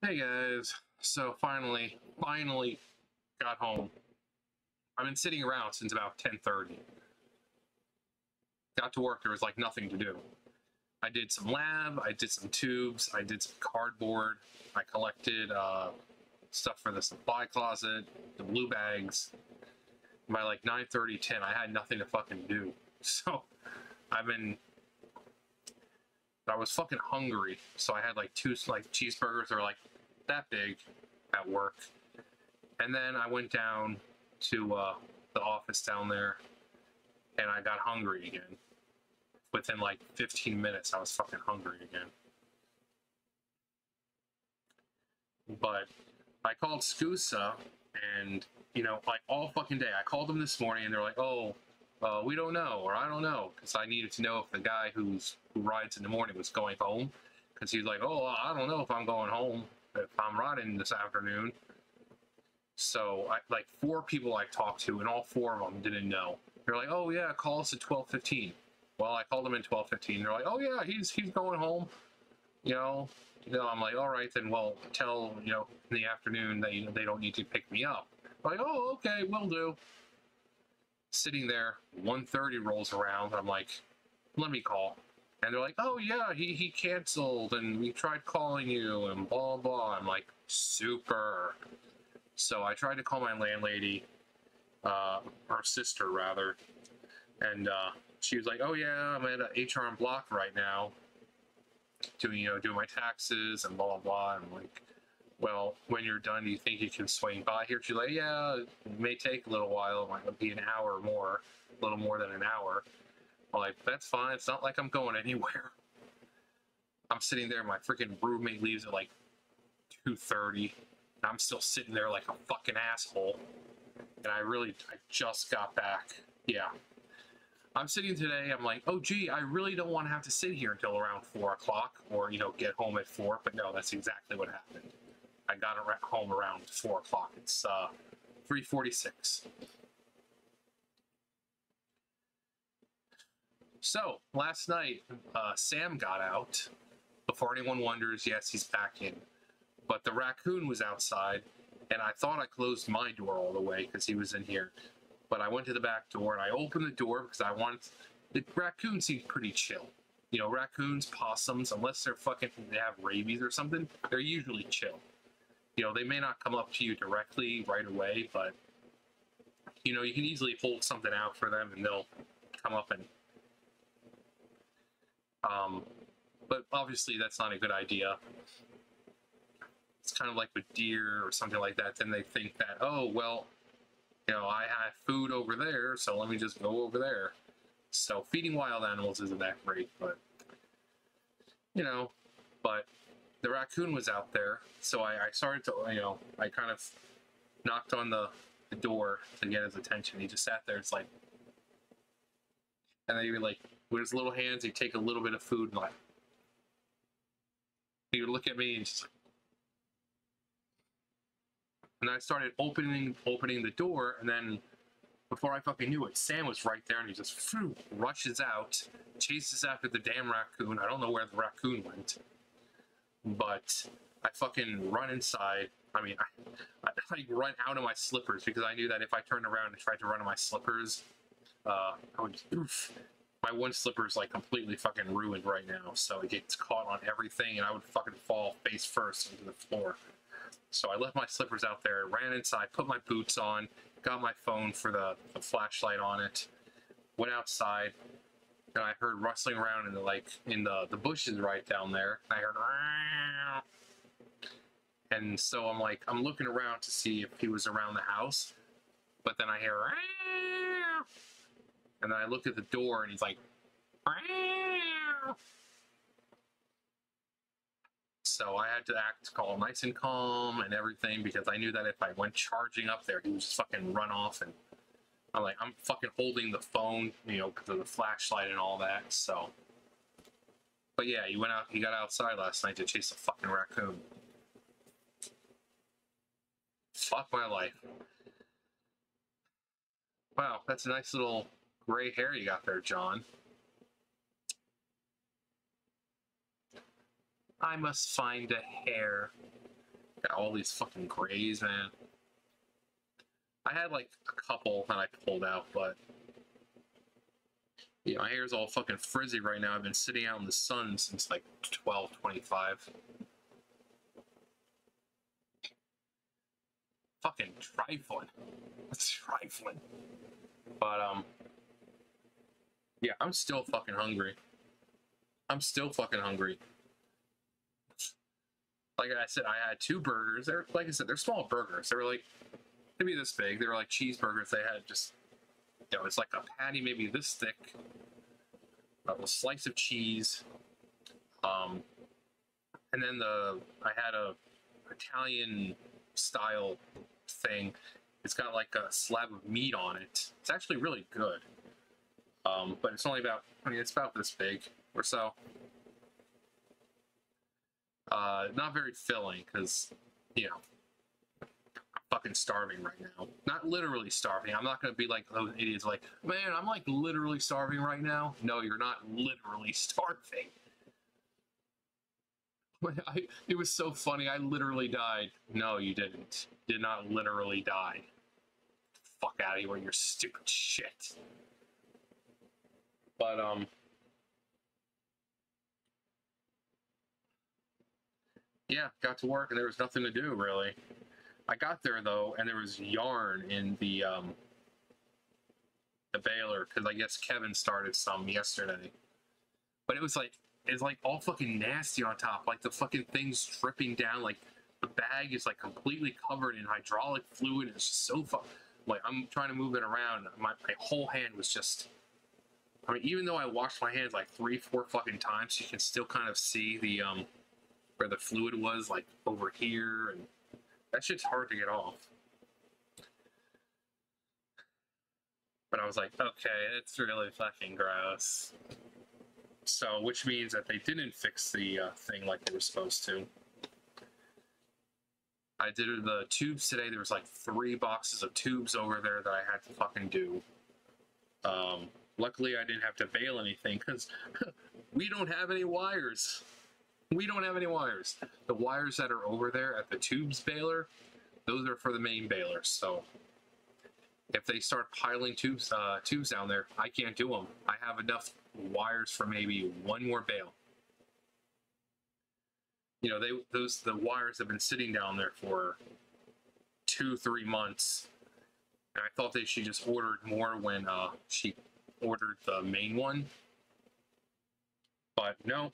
Hey guys, so finally got home. I've been sitting around since about 10:30. Got to work, there was like nothing to do. I did some lab, I did some tubes, I did some cardboard, I collected stuff for the supply closet, the blue bags. By like 9:30, 10, I had nothing to fucking do. So I was fucking hungry, so I had like two like cheeseburgers that were like that big at work. And then I went down to the office down there, and I got hungry again. Within like 15 minutes, I was fucking hungry again. But I called SCUSA, and like all fucking day, I called them this morning, and they're like, "Oh, we don't know," or "I don't know," because I needed to know if the guy who rides in the morning was going home, because he's like, "Oh, I don't know if I'm going home, if I'm riding this afternoon." So like 4 people I talked to, and all 4 of them didn't know. They're like, "Oh yeah, call us at 12:15." Well, I called them at 12:15. They're like, "Oh yeah, he's going home." I'm like, "All right then. Well, tell in the afternoon that they don't need to pick me up." Like, "Oh, okay, will do." Sitting there, 1:30 rolls around. I'm like, "Let me call." And they're like, "Oh yeah, he canceled, and we tried calling you, and blah blah." I'm like, "Super." So I tried to call my landlady, or sister rather, and she was like, "Oh yeah, I'm at HR and Block right now, doing my taxes and blah blah blah." And I'm like, "Well, when you're done, do you think you can swing by here?" She's like, "Yeah, it may take a little while. It might be an hour or more, a little more than an hour." I'm like, "That's fine. It's not like I'm going anywhere." I'm sitting there. My freaking roommate leaves at like 2:30. I'm still sitting there like a fucking asshole. And I just got back. Yeah. I'm sitting today, I'm like, "Oh gee, I really don't want to have to sit here until around 4 o'clock or, get home at 4." But no, that's exactly what happened. I got home around 4 o'clock. It's 3:46. So, last night, Sam got out. Before anyone wonders, yes, he's back in. But the raccoon was outside, and I thought I closed my door all the way because he was in here. But I went to the back door, and I opened the door because the raccoon seemed pretty chill. Raccoons, possums, unless they have rabies or something, they're usually chill. They may not come up to you directly right away, but you can easily hold something out for them and they'll come up and but obviously that's not a good idea. It's kind of like with deer or something like that. Then they think that, "Oh well, I have food over there, so let me just go over there." So feeding wild animals isn't that great, but but the raccoon was out there, so I started to, I kind of knocked on the door to get his attention. He just sat there. It's like, and then he would, like, with his little hands, he'd take a little bit of food and like, he would look at me and just, and I started opening the door, and then before I fucking knew it, Sam was right there, and he just rushes out, chases after the damn raccoon. I don't know where the raccoon went, but I fucking run inside. I mean, I run out of my slippers because I knew that if I turned around and tried to run in my slippers, I would, my one slipper is like completely fucking ruined right now, so it gets caught on everything, and I would fucking fall face first into the floor. So I left my slippers out there, ran inside, put my boots on, got my phone for the flashlight on it, went outside, and I heard rustling around in the bushes right down there. I heard, and so I'm looking around to see if he was around the house, but then I hear, and then I look at the door, and he's like, so I had to act calm, nice and calm and everything, because I knew that if I went charging up there, he would just fucking run off. And I'm fucking holding the phone, because of the flashlight and all that. So, but yeah, he got outside last night to chase a fucking raccoon. Fuck my life. Wow, that's a nice little gray hair you got there, John. I must find a hair. Got all these fucking grays, man. I had like a couple that I pulled out, but yeah, my hair's all fucking frizzy right now. I've been sitting out in the sun since like 12:25. Fucking trifling. It's trifling. But yeah, I'm still fucking hungry. I'm still fucking hungry. Like I said, I had 2 burgers. They're, like I said, they're small burgers. They were like maybe this big. They were like cheeseburgers. They had just, you know, it's like a patty maybe this thick, a slice of cheese, and then I had a Italian style thing. It's got like a slab of meat on it. It's actually really good, but it's only about, I mean, it's about this big or so. Not very filling because, you know, I'm fucking starving right now. Not literally starving. I'm not gonna be like those idiots like, man, I'm like literally starving right now. No, you're not literally starving. It was so funny. I literally died. No, you didn't. Did not literally die. Fuck out of here with your stupid shit. But yeah, got to work and there was nothing to do really. I got there though, and there was yarn in the baler because I guess Kevin started some yesterday. But it's like all fucking nasty on top. Like the fucking thing's dripping down. Like the bag is like completely covered in hydraulic fluid. It's just so like I'm trying to move it around. My whole hand was just. I mean, even though I washed my hands like 3-4 fucking times, you can still kind of see the where the fluid was, like over here, and that shit's hard to get off. But I was like, okay, it's really fucking gross. So, which means that they didn't fix the thing like they were supposed to. I did the tubes today. There was like 3 boxes of tubes over there that I had to fucking do. Luckily, I didn't have to bail anything because we don't have any wires. We don't have any wires. The wires that are over there at the tubes baler, those are for the main baler. So if they start piling tubes down there, I can't do them. I have enough wires for maybe 1 more bale. You know, the wires have been sitting down there for 2-3 months, and I thought that she just ordered more when she ordered the main one, but no,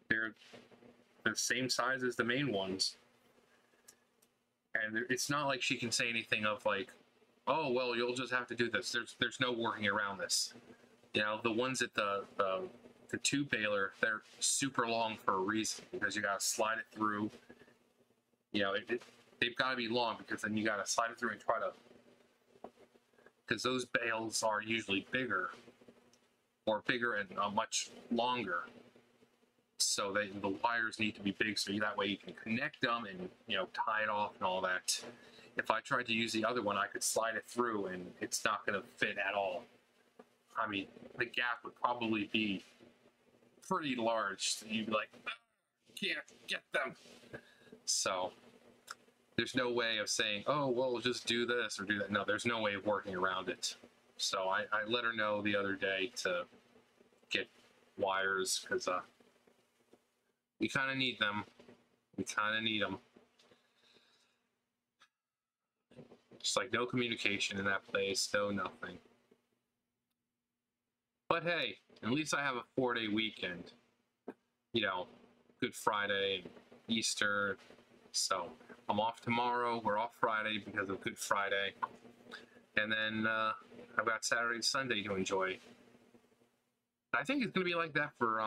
they're the same size as the main ones, and it's not like she can say anything of like, oh well, you'll just have to do this. There's no working around this. You know, the ones at the tube baler, they're super long for a reason, because you gotta slide it through. You know, they've got to be long because then you gotta slide it through and try to, because those bales are usually bigger and much longer. So the wires need to be big, so that way you can connect them and, you know, tie it off and all that. If I tried to use the other one, I could slide it through and it's not going to fit at all. I mean, the gap would probably be pretty large. So you'd be like, can't get them. So there's no way of saying, oh, well, just do this or do that. No, there's no way of working around it. So I let her know the other day to get wires, because we kind of need them. We kind of need them. Just like no communication in that place, no nothing. But hey, at least I have a 4-day weekend. You know, Good Friday and Easter. So I'm off tomorrow. We're off Friday because of Good Friday. And then I've got Saturday and Sunday to enjoy. I think it's going to be like that for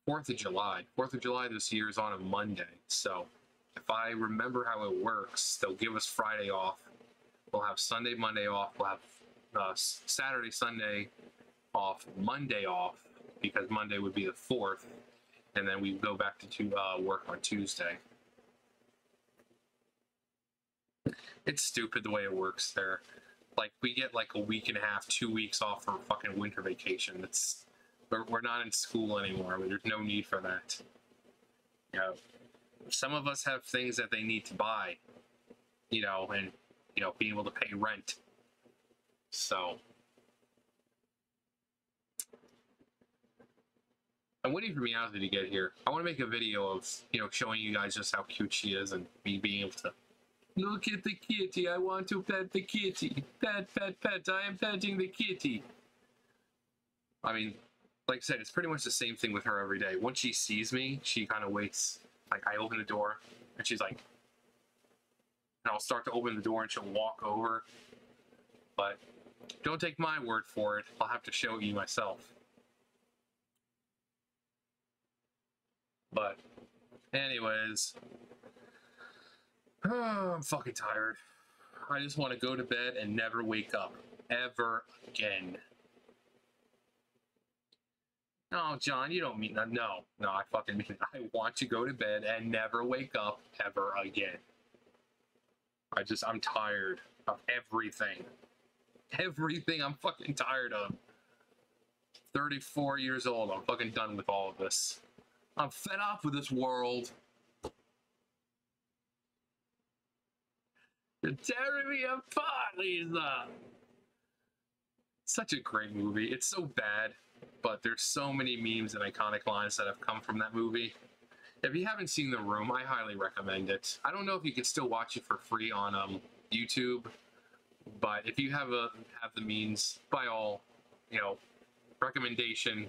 4th of July. 4th of July this year is on a Monday. So if I remember how it works, they'll give us Friday off. We'll have Sunday, Monday off. We'll have Saturday, Sunday off, Monday off, because Monday would be the 4th. And then we go back to work on Tuesday. It's stupid the way it works there. Like, we get like a week and a half, 2 weeks off for fucking winter vacation. We're not in school anymore. I mean, there's no need for that. You know, some of us have things that they need to buy, you know, and, you know, being able to pay rent. So I'm waiting for Meowsy to get here. I want to make a video of, you know, showing you guys just how cute she is and me being able to look at the kitty. I want to pet the kitty. Pet, pet, pet. I am petting the kitty. I mean, like I said, it's pretty much the same thing with her every day. Once she sees me, she kind of waits. Like, I open the door, and she's like, and I'll start to open the door, and she'll walk over. But don't take my word for it. I'll have to show you myself. But anyways, I'm fucking tired. I just want to go to bed and never wake up ever again. No, John, you don't mean that. No, I fucking mean it. I want to go to bed and never wake up ever again. I'm tired of everything. Everything I'm fucking tired of. 34 years old, I'm fucking done with all of this. I'm fed up with this world. You're tearing me apart, Lisa. Such a great movie. It's so bad, but there's so many memes and iconic lines that have come from that movie. If you haven't seen The Room, I highly recommend it. I don't know if you can still watch it for free on YouTube, but if you have the means, by all, you know, recommendation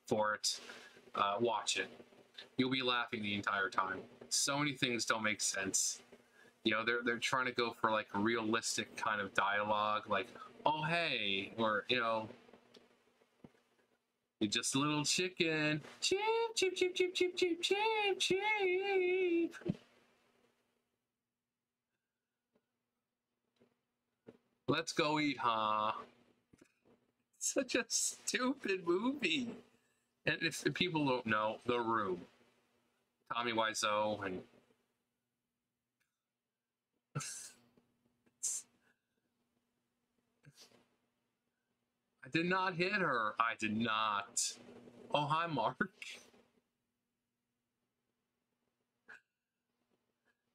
for it, watch it. You'll be laughing the entire time. So many things don't make sense. You know, they're trying to go for like a realistic kind of dialogue, like, oh hey, or, you know, you're just a little chicken. Cheep, cheep, cheep, cheep, cheep, cheep, cheep, cheep. Let's go eat, huh? Such a stupid movie. And if people don't know, The Room. Tommy Wiseau and I did not hit her. I did not. Oh, hi, Mark.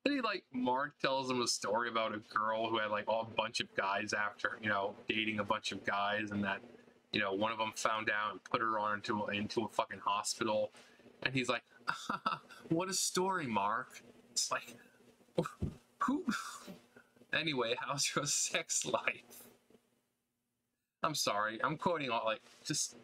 And he, like, Mark tells him a story about a girl who had, like, a bunch of guys after, you know, dating a bunch of guys, and that, you know, one of them found out and put her on into a fucking hospital. And he's like, what a story, Mark. It's like, who? Anyway, how's your sex life? I'm sorry, I'm quoting all, like, just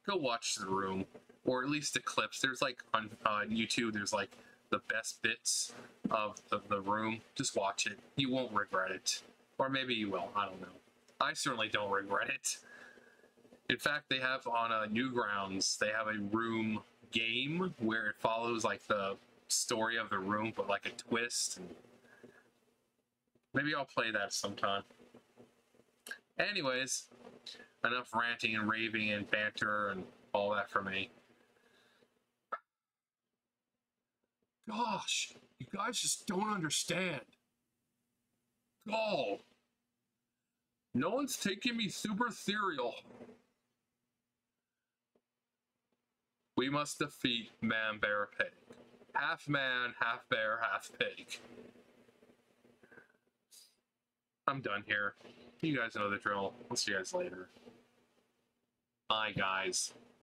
go watch The Room, or at least the clips. There's like on YouTube, there's like the best bits of the Room. Just watch it. You won't regret it. Or maybe you will. I don't know. I certainly don't regret it. In fact, they have on Newgrounds, they have a Room game where it follows like the story of The Room, but like a twist. And maybe I'll play that sometime. Anyways, enough ranting and raving and banter and all that for me. Gosh, you guys just don't understand. Oh, no one's taking me super cereal. We must defeat Man, Bear, Pig. Half man, half bear, half pig. I'm done here. You guys know the drill. I'll see you guys later. Bye, guys.